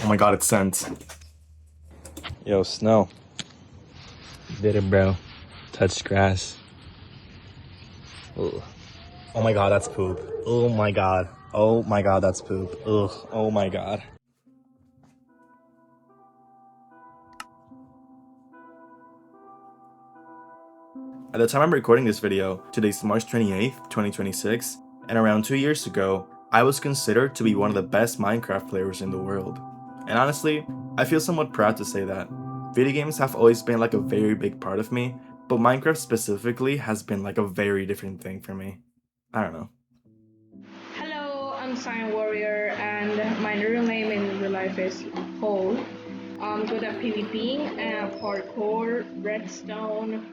Oh my god, it's sent. Yo, Snow. Did it, bro. Touched grass. Ugh. Oh my god, that's poop. Oh my god. Oh my god, that's poop. Ugh. Oh my god. At the time I'm recording this video, today's March 28th, 2026, and around 2 years ago, I was considered to be one of the best Minecraft players in the world. And honestly, I feel somewhat proud to say that. Video games have always been like a very big part of me, but Minecraft specifically has been like a very different thing for me. I don't know. Hello, I'm Sign Warrior, and my real name in real life is Paul. I'm good at PvP and parkour, redstone.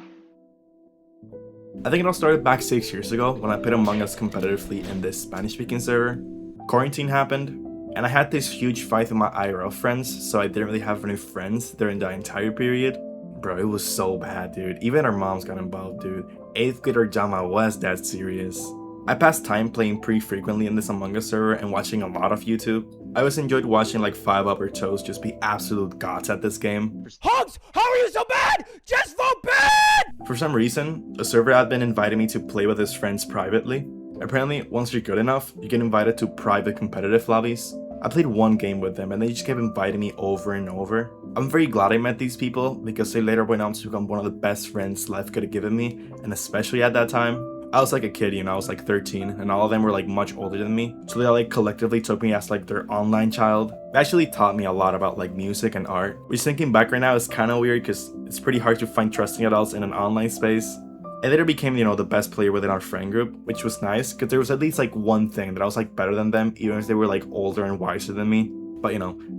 I think it all started back 6 years ago when I played Among Us competitively in this Spanish-speaking server. Quarantine happened, and I had this huge fight with my IRL friends, so I didn't really have any friends during the entire period. Bro, it was so bad, dude. Even our moms got involved, dude. 8th grader drama was that serious. I passed time playing pretty frequently in this Among Us server and watching a lot of YouTube. I always enjoyed watching like 5up or Toast just be absolute gods at this game. Hogs, how are you so bad? Just vote bad! For some reason, a server admin invited me to play with his friends privately. Apparently, once you're good enough, you get invited to private competitive lobbies. I played one game with them and they just kept inviting me over and over. I'm very glad I met these people because they later went on to become one of the best friends life could have given me, and especially at that time. I was like a kid, I was like 13, and all of them were like much older than me, so they like collectively took me as like their online child. They actually taught me a lot about like music and art, which thinking back right now is kind of weird because it's pretty hard to find trusting adults in an online space. I later became, the best player within our friend group, which was nice because there was at least like one thing that I was like better than them, even if they were like older and wiser than me. But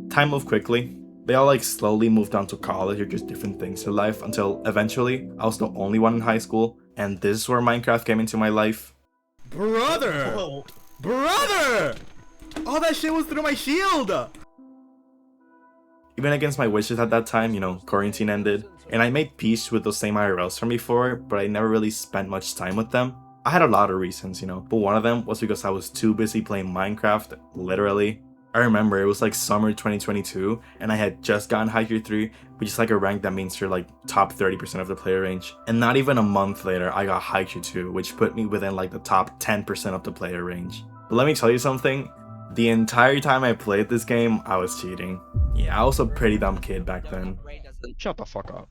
time moved quickly. They all like slowly moved on to college or just different things in life until eventually I was the only one in high school, and this is where Minecraft came into my life. Brother! Whoa. Brother! All that shit was through my shield! Even against my wishes at that time, quarantine ended, and I made peace with those same IRLs from before, but I never really spent much time with them. I had a lot of reasons, but one of them was because I was too busy playing Minecraft, literally. I remember it was like summer 2022, and I had just gotten Hiker 3, which is like a rank that means you're like top 30% of the player range. And not even a month later, I got Hiker 2, which put me within like the top 10% of the player range. But let me tell you something, the entire time I played this game, I was cheating. Yeah, I was a pretty dumb kid back then. Shut the fuck up.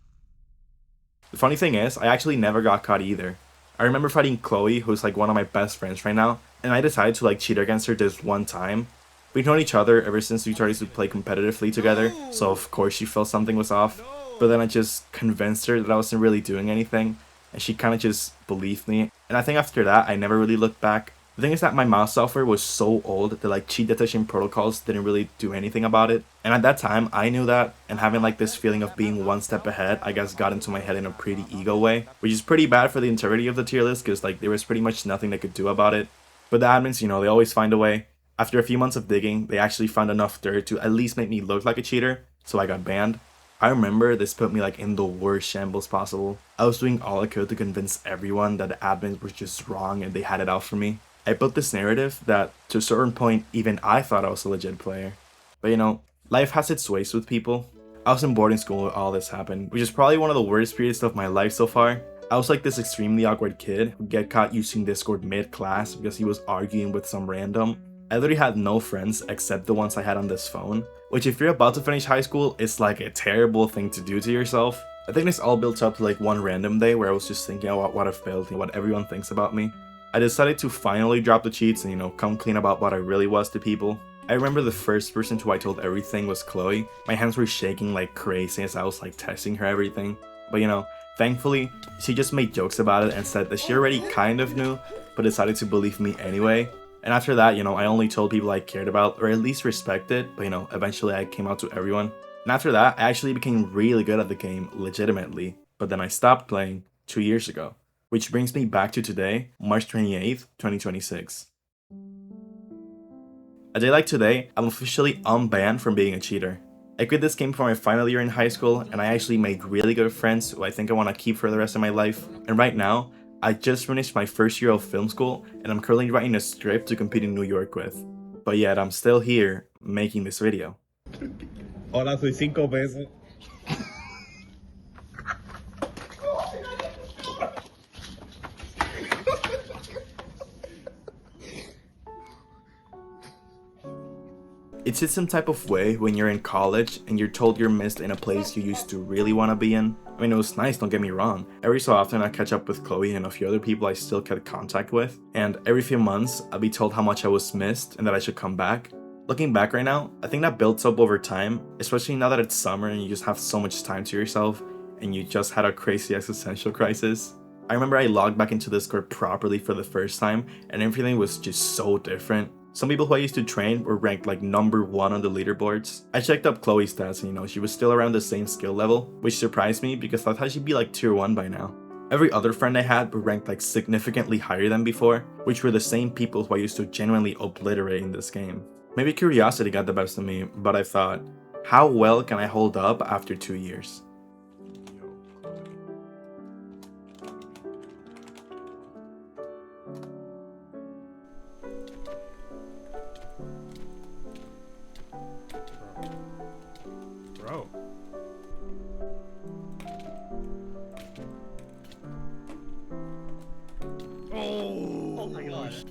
The funny thing is, I actually never got caught either. I remember fighting Chloe, who's like one of my best friends right now, and I decided to like cheat against her this one time. We've known each other ever since we started to play competitively together, so of course she felt something was off. But then I just convinced her that I wasn't really doing anything, and she kind of just believed me. And I think after that, I never really looked back. The thing is that my mouse software was so old that like cheat detection protocols didn't really do anything about it. And at that time, I knew that, and having like this feeling of being one step ahead, I guess got into my head in a pretty ego way, which is pretty bad for the integrity of the tier list because like there was pretty much nothing they could do about it. But the admins, they always find a way. After a few months of digging, they actually found enough dirt to at least make me look like a cheater, so I got banned. I remember this put me like in the worst shambles possible. I was doing all I could to convince everyone that the admins were just wrong and they had it out for me. I built this narrative that, to a certain point, even I thought I was a legit player. But life has its ways with people. I was in boarding school when all this happened, which is probably one of the worst periods of my life so far. I was like this extremely awkward kid who get caught using Discord mid-class because he was arguing with some random. I literally had no friends except the ones I had on this phone, which if you're about to finish high school, it's like a terrible thing to do to yourself. I think this all built up to like one random day where I was just thinking about what I've built and what everyone thinks about me. I decided to finally drop the cheats and come clean about what I really was to people. I remember the first person who I told everything was Chloe. My hands were shaking like crazy as I was like texting her everything. But thankfully, she just made jokes about it and said that she already kind of knew, but decided to believe me anyway. And after that, I only told people I cared about, or at least respected, but eventually I came out to everyone. And after that, I actually became really good at the game, legitimately. But then I stopped playing 2 years ago. Which brings me back to today, March 28th, 2026. A day like today, I'm officially unbanned from being a cheater. I quit this game for my final year in high school, and I actually made really good friends who I think I want to keep for the rest of my life. And right now, I just finished my first year of film school, and I'm currently writing a script to compete in New York with. But yet, I'm still here, making this video. Hola, soy 5 pesos. It's just some type of way when you're in college and you're told you're missed in a place you used to really want to be in. I mean, it was nice, don't get me wrong. Every so often I catch up with Chloe and a few other people I still kept contact with, and every few months I'd be told how much I was missed and that I should come back. Looking back right now, I think that builds up over time, especially now that it's summer and you just have so much time to yourself and you just had a crazy existential crisis. I remember I logged back into Discord properly for the first time and everything was just so different. Some people who I used to train were ranked like number 1 on the leaderboards. I checked up Chloe's stats and she was still around the same skill level, which surprised me because I thought she'd be like tier 1 by now. Every other friend I had were ranked like significantly higher than before, which were the same people who I used to genuinely obliterate in this game. Maybe curiosity got the best of me, but I thought, how well can I hold up after 2 years? Bro. Oh my gosh.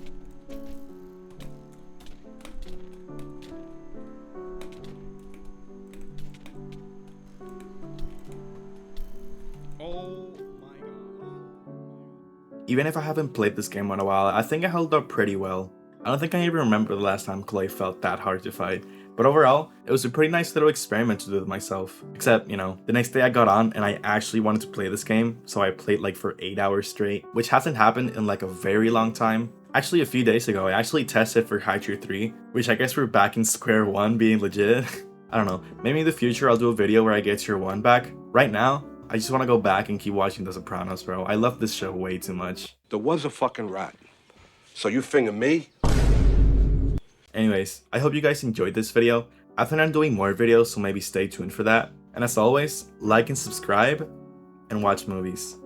Oh my god. Even if I haven't played this game in a while, I think I held up pretty well. I don't think I even remember the last time Chloe felt that hard to fight, but overall, it was a pretty nice little experiment to do with myself. Except, the next day I got on and I actually wanted to play this game, so I played like for 8 hours straight, which hasn't happened in like a very long time. Actually, a few days ago, I actually tested for High Tier 3, which I guess we're back in square one being legit. I don't know, maybe in the future I'll do a video where I get Tier 1 back. Right now, I just want to go back and keep watching The Sopranos, bro. I love this show way too much. There was a fucking rat. So you finger me? Anyways, I hope you guys enjoyed this video. I plan on doing more videos, so maybe stay tuned for that. And as always, like and subscribe, and watch movies.